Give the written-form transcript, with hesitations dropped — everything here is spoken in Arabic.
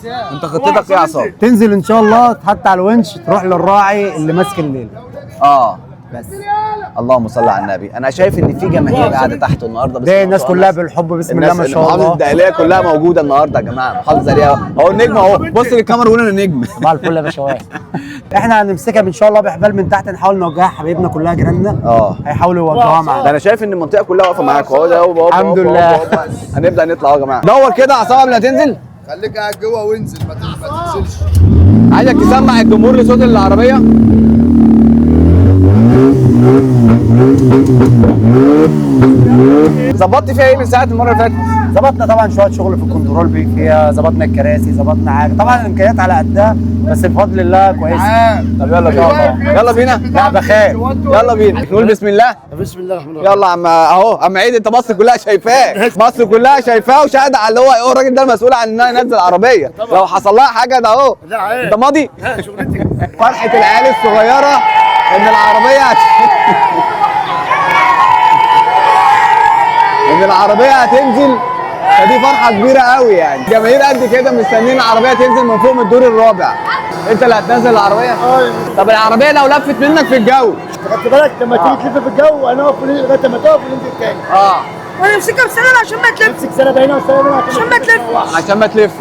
انت خطتك ايه يا عصام؟ تنزل ان شاء الله تحط على الونش تروح للراعي اللي ماسك الليل بس. اللهم صل على النبي. انا شايف ان في جماهير قاعده تحت النهارده، بس ده الناس كلها بالحب بسم الله ما شاء الله. محافظه الدقهليه كلها موجوده النهارده يا جماعه. محافظه الدقهليه اهو النجم اهو، بص للكاميرا وقول انا نجم. صباح الفل يا باشا. احنا هنمسكها ان شاء الله بحبال من تحت، نحاول نوجهها حبايبنا كلها جيراننا هيحاولوا يوجهوها معانا. ده انا شايف ان المنطقه كلها واقفه معاك اهو. الحمد لله. هنبدا نطلع اهو يا جماعه. دور كده يا عصام قبل ما تنزل. خليك قاعد جوه وانزل ما تنزلش. عايزك تسمع الجمهور لصوت العربيه. ظبطت فيها ايه من ساعه المره اللي فاتت؟ ظبطنا طبعا شويه شغل في الكنترول بيك فيها، ظبطنا الكراسي، ظبطنا حاجه، طبعا الامكانيات على قدها بس بفضل الله كويسه. طب يلا بينا. يلا بينا. لا بخاف. يلا بينا نقول بسم الله. بسم الله الرحمن الرحيم. يلا عم اهو عم عيد، انت مصر كلها شايفاه، مصر كلها شايفاه وشاهده على اللي هو الراجل ده المسؤول عن انها ينزل العربيه. لو حصل لها حاجه ده اهو. انت ماضي؟ شغلتك. فرحه العيال الصغيره ان العربيه هتنزل، فدي فرحه كبيره قوي يعني. جماهير قد كده مستنيين العربيه تنزل من فوق من الدور الرابع. انت اللي هتنزل العربيه؟ طب العربيه لو لفت منك في الجو خدت بالك لما تيجي تلف في الجو انا اقف لغايه ما تقف وننزل تاني. وانا امسكها بسلام عشان ما تلف. امسك سنه هنا وسنه هنا عشان ما تلف. عشان ما تلفش.